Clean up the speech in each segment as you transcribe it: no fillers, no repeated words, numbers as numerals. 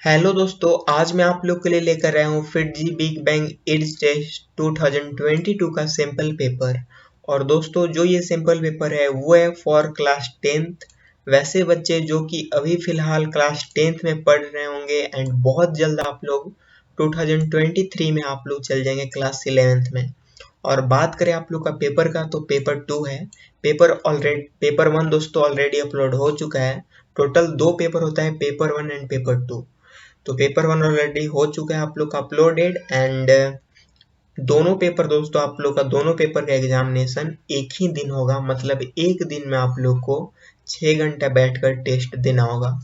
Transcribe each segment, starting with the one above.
Hello दोस्तों, आज मैं आप लोग के लिए लेकर आया हूँ FIITJEE big Bang it's test 2022 का सैम्पल पेपर। और दोस्तों जो ये सैम्पल पेपर है वो है फॉर क्लास 10th। वैसे बच्चे जो कि अभी फिलहाल क्लास 10th में पढ़ रहे होंगे एंड बहुत जल्द आप लोग 2023 में आप लोग चल जाएंगे क्लास 11th में। और बात करें आप लोग का पेपर का, तो पेपर 2 है। पेपर 1 दोस्तों ऑलरेडी अपलोड हो चुका है। टोटल 2 पेपर होता है, पेपर 1 एंड पेपर 2। तो पेपर 1 ऑलरेडी हो चुका है आप लोग का अपलोडेड एंड दोनों पेपर दोस्तों आप लोग का दोनों पेपर का एग्जामिनेशन एक ही दिन होगा। मतलब एक दिन में आप लोग को 6 घंटा बैठकर टेस्ट देना होगा।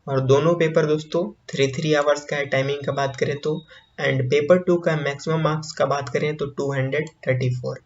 और दोनों पेपर दोस्तों 3 आवर्स का है टाइमिंग का बात करें तो। एंड पेपर 2 का मैक्सिमम मार्क्स का बात करें तो 234।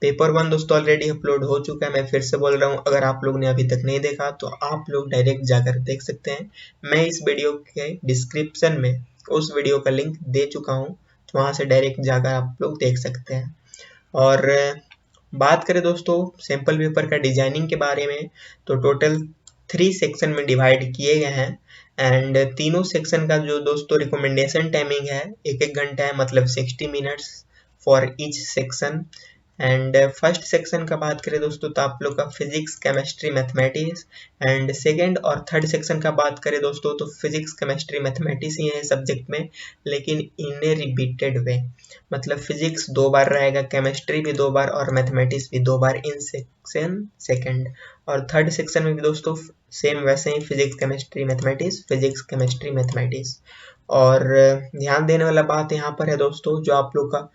पेपर 1 दोस्तों ऑलरेडी अपलोड हो चुका है। मैं फिर से बोल रहा हूँ, अगर आप लोग ने अभी तक नहीं देखा तो आप लोग डायरेक्ट जाकर देख सकते हैं। मैं इस वीडियो के डिस्क्रिप्शन में उस वीडियो का लिंक दे चुका हूँ, तो वहाँ से डायरेक्ट जाकर आप लोग देख सकते हैं। और बात करें दोस्तों सैम्पल पेपर का डिजाइनिंग के बारे में, तो टोटल 3 सेक्शन में डिवाइड किए गए हैं। एंड तीनों सेक्शन का जो दोस्तों रिकमेंडेशन टाइमिंग है 1-1 घंटा है, मतलब 60 minutes for each section. And first section का बात करें दोस्तों तो आप लोग का physics, chemistry, mathematics. And second और थर्ड सेक्शन का बात करें दोस्तों तो फिजिक्स, केमिस्ट्री, मैथमेटिक्स ही है सब्जेक्ट में, लेकिन इन ए रिपीटेड वे। मतलब फिजिक्स 2 बार रहेगा, केमिस्ट्री भी 2 बार और मैथमेटिक्स भी 2 बार इन सेक्शन सेकेंड। और थर्ड सेक्शन में भी दोस्तों सेम वैसे ही physics, chemistry, mathematics, physics, chemistry, mathematics. और ध्यान देने वाला बात यहाँ पर है दोस्तों, जो आप लोग का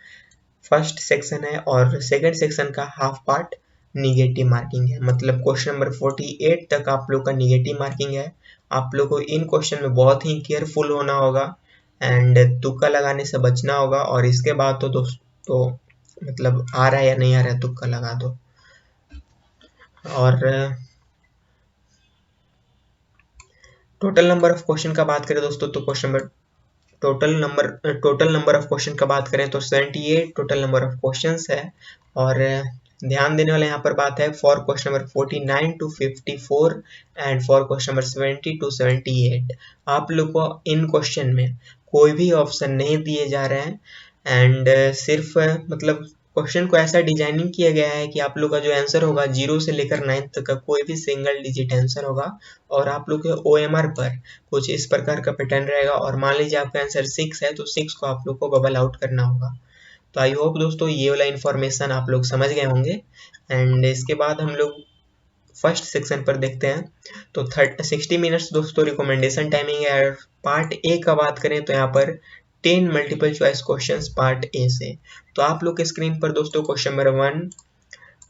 फर्स्ट सेक्शन है और सेकंड सेक्शन का हाफ पार्ट निगेटिव मार्किंग है। मतलब क्वेश्चन नंबर 48 तक आप लोग का निगेटिव मार्किंग है। आप लोग को इन क्वेश्चन में बहुत ही केयरफुल होना होगा एंड तुक्का लगाने से बचना होगा। और इसके बाद तो दोस्तों मतलब आ रहा है या नहीं आ रहा है तुक्का लगा दो। और टोटल नंबर ऑफ क्वेश्चन का बात करें दोस्तों तो टोटल नंबर ऑफ क्वेश्चन का बात करें तो 78 टोटल नंबर ऑफ क्वेश्चंस है। और ध्यान देने वाले यहाँ पर बात है for question number 49 to 54 and for question number 70 to 78 आप लोग को इन क्वेश्चन में कोई भी ऑप्शन नहीं दिए जा रहे हैं। एंड सिर्फ मतलब क्वेश्चन को ऐसा डिजाइनिंग किया गया है कि आप लोग का जो आंसर होगा 0 से लेकर 9 तक का कोई भी सिंगल डिजिट आंसर होगा। और आप लोग के OMR पर कुछ इस प्रकार का पैटर्न रहेगा। और मान लीजिए आपका आंसर 6 है तो 6 को आप लोग को बबल आउट करना होगा। तो आई होप दोस्तों ये वाला इन्फॉर्मेशन आप लोग समझ गए होंगे। एंड इसके बाद हम लोग फर्स्ट सेक्शन पर देखते हैं। तो 60 मिनट्स दोस्तों रिकमेंडेशन टाइमिंग है। पार्ट ए का बात करें तो यहाँ पर 10 मल्टीपल चॉइस क्वेश्चंस पार्ट ए से। तो आप लोग के स्क्रीन पर दोस्तों क्वेश्चन नंबर 1,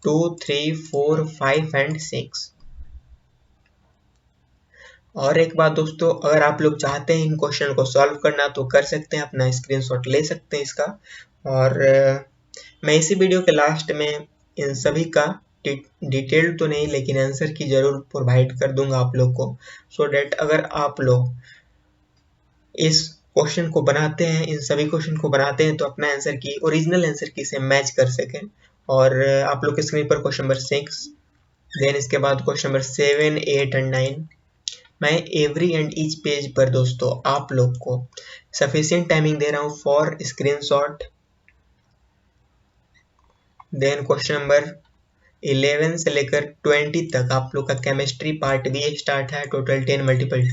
2, 3, 4, 5 एंड 6। और एक बात दोस्तों, अगर आप लोग चाहते हैं इन क्वेश्चन को सॉल्व करना तो कर सकते हैं, अपना स्क्रीनशॉट ले सकते हैं इसका। और मैं इसी वीडियो के लास्ट में इन सभी का डिटेल तो नहीं लेकिन आंसर की जरूर प्रोवाइड कर दूंगा आप लोग को, सो डैट अगर आप लोग इस क्वेश्चन को बनाते हैं, इन सभी क्वेश्चन को बनाते हैं तो अपना आंसर की ओरिजिनल आंसर की से मैच कर सकें। और आप लोग के स्क्रीन पर क्वेश्चन नंबर 6, देन इसके बाद क्वेश्चन नंबर 7, 8 एंड 9। मैं एवरी एंड ईच पेज पर दोस्तों आप लोग को सफिशिएंट टाइमिंग दे रहा हूँ for screenshot. Then question number 11 से लेकर 20 तक आप लोग का केमिस्ट्री पार्ट भी स्टार्ट है, total 10 multiple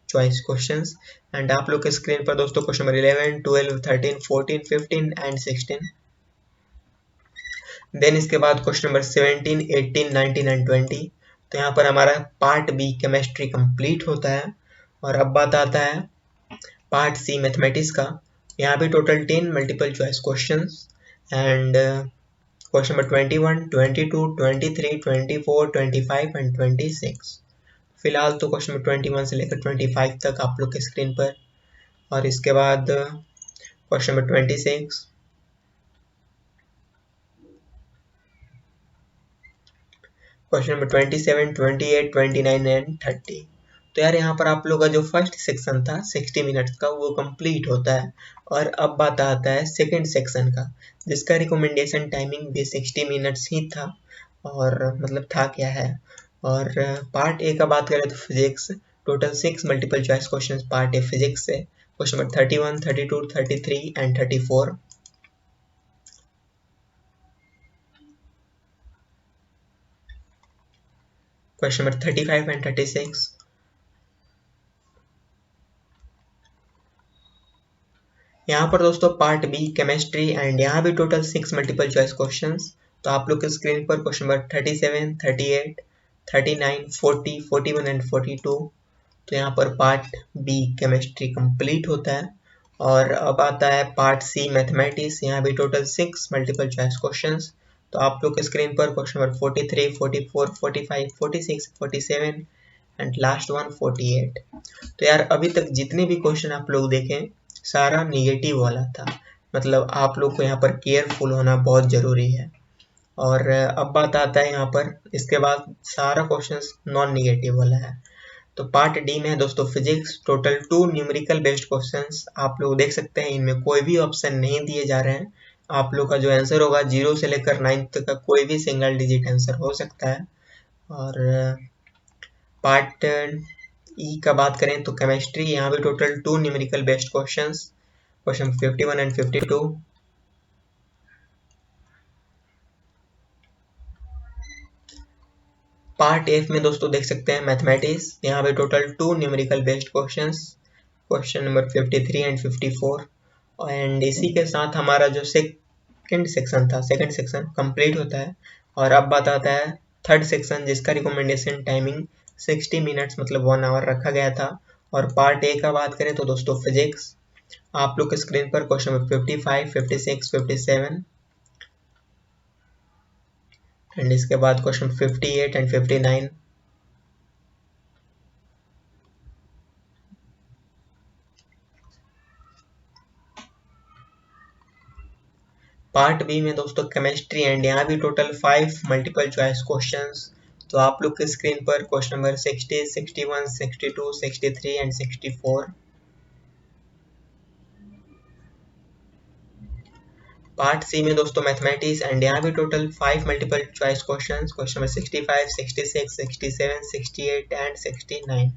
choice questions. And आप लोग के स्क्रीन पर दोस्तों क्वेश्चन नंबर 11, 12, 13, 14, 15 एंड 16। देन इसके बाद क्वेश्चन नंबर 17, 18, 19 एंड 20। तो यहाँ पर हमारा पार्ट बी केमिस्ट्री कंप्लीट होता है। और अब बात आता है पार्ट सी मैथमेटिक्स का। यहाँ भी total 10 multiple choice questions and question number 21, 22, 23, 24, 25 and 26। फिलहाल तो क्वेश्चन नंबर 21 से लेकर 25 तक आप लोग के स्क्रीन पर। और इसके बाद question number 26, question number 27, 28, 29 and 30। तो यार यहाँ पर आप लोग का जो फर्स्ट सेक्शन था 60 मिनट्स का वो कंप्लीट होता है। और अब बात आता है सेकंड सेक्शन का, जिसका रिकमेंडेशन टाइमिंग भी 60 मिनट्स ही था। और मतलब था क्या है। और पार्ट ए का बात करें तो physics, total 6 multiple choice questions part A physics से। Question number 31, 32, 33 and 34. Question number 35 and 36. यहाँ पर दोस्तों पार्ट बी केमिस्ट्री एंड यहाँ भी टोटल 6 मल्टीपल चॉइस क्वेश्चंस। तो आप लोग के स्क्रीन पर क्वेश्चन नंबर 37, 38, 39, 40, 41 एंड 42। तो यहाँ पर पार्ट बी केमिस्ट्री कंप्लीट होता है और अब आता है पार्ट सी मैथमेटिक्स। यहाँ भी टोटल 6 मल्टीपल चॉइस क्वेश्चंस। तो आप लोग के स्क्रीन पर question number 43, 44, 45, 46, 47 and last one 48। तो यार अभी तक जितने भी क्वेश्चन आप लोग देखें सारा निगेटिव वाला था, मतलब आप लोग को यहाँ पर केयरफुल होना बहुत ज़रूरी है। और अब बात आता है यहाँ पर, इसके बाद सारा क्वेश्चंस नॉन निगेटिव वाला है। तो पार्ट डी में है दोस्तों physics, total 2 numerical based questions. आप लोग देख सकते हैं इनमें कोई भी ऑप्शन नहीं दिए जा रहे हैं। आप लोग का जो आंसर होगा 0 से लेकर 9 तक का कोई भी सिंगल डिजिट आंसर हो सकता है। और पार्ट ई का बात करें तो केमिस्ट्री, यहाँ भी total 2 numerical based questions, question 51 and 52। Part F में दोस्तों देख सकते हैं मैथमेटिक्स, यहाँ पे total 2 numerical based questions, question number 53 and 54। And इसी के साथ हमारा जो सेकंड सेक्शन कंप्लीट होता है। और अब बात आता है थर्ड सेक्शन, जिसका रिकमेंडेशन टाइमिंग 60 मिनट्स मतलब 1 आवर रखा गया था। और पार्ट ए का बात करें तो दोस्तों फिजिक्स, आप लोग के स्क्रीन पर क्वेश्चन नंबर 55, 56, 57 एंड इसके बाद क्वेश्चन 58 एंड 59। पार्ट बी में दोस्तों केमिस्ट्री एंड यहाँ भी टोटल 5 मल्टीपल चॉइस क्वेश्चंस। तो आप लोग के स्क्रीन पर question number 60, 61, 62, 63 and 64। Part C में दोस्तों मैथमेटिक्स एंड यहाँ भी total 5 multiple choice questions, question number 65, 66, 67, 68 and 69।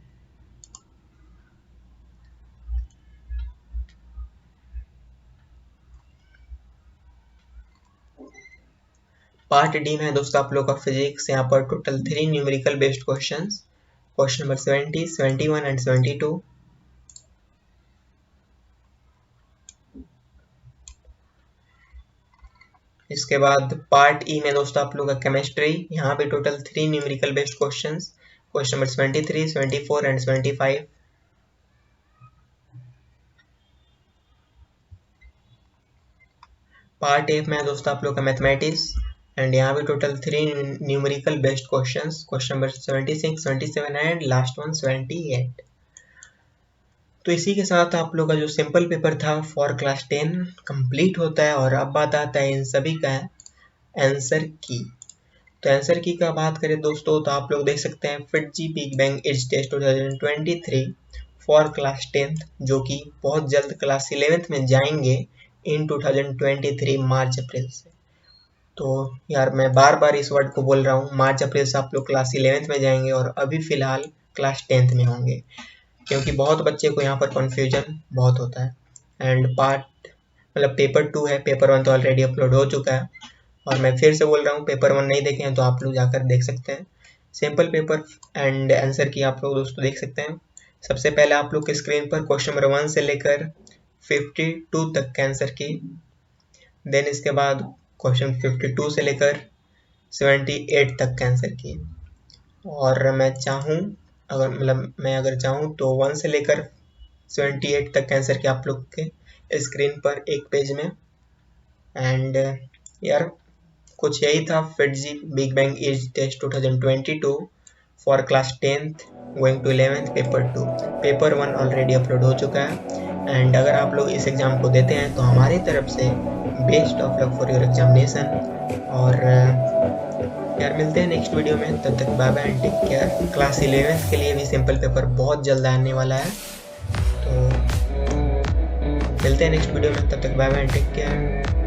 Part D में है दोस्तों आप लोग का फिजिक्स, यहाँ पर total 3 numerical based questions, question number 70, 71 and 72। इसके बाद पार्ट ई में दोस्तों आप लोग का केमिस्ट्री, यहाँ पे total 3 numerical based questions, question number 73, 74 and 75। Part A में है दोस्तों आप लोग का मैथमेटिक्स एंड यहाँ पे total 3 numerical based questions, question number 76, 77 and last one 78। तो इसी के साथ आप लोग का जो सिंपल पेपर था फॉर क्लास 10 कंप्लीट होता है। और अब बात आता है इन सभी का आंसर की। तो आंसर की का बात करें दोस्तों तो आप लोग देख सकते हैं FIITJEE big bang age test 2023 for class 10th, जो कि बहुत जल्द क्लास 11th में जाएंगे इन 2023 मार्च अप्रैल से। तो यार मैं बार बार इस वर्ड को बोल रहा हूँ, मार्च अप्रैल से आप लोग क्लास 11th में जाएंगे और अभी फिलहाल क्लास 10th में होंगे, क्योंकि बहुत बच्चे को यहाँ पर कन्फ्यूजन बहुत होता है। एंड पार्ट मतलब पेपर 2 है, पेपर 1 तो ऑलरेडी अपलोड हो चुका है। और मैं फिर से बोल रहा हूँ, पेपर 1 नहीं देखे हैं तो आप लोग जाकर देख सकते हैं। सिंपल पेपर एंड आंसर की आप लोग दोस्तों देख सकते हैं। सबसे पहले आप लोग के स्क्रीन पर क्वेश्चन नंबर 1 से लेकर 52 तक का आंसर की, देन इसके बाद क्वेश्चन 52 से लेकर 78 तक का आंसर की। और मैं चाहूँ अगर चाहूँ तो 1 से लेकर 78 तक आंसर के आप लोग के स्क्रीन पर एक पेज में। एंड यार कुछ यही था FIITJEE big bang age test 2022 for class 10th going to 11th paper 2। Paper 1 already upload हो चुका है। एंड अगर आप लोग इस एग्ज़ाम को देते हैं तो हमारी तरफ से best of luck for your examination. और यार मिलते हैं नेक्स्ट वीडियो में, तब तक bye bye and take care. Class 11th के लिए भी सिंपल पेपर बहुत जल्द आने वाला है, तो मिलते हैं नेक्स्ट वीडियो में, तब तक bye bye and take care.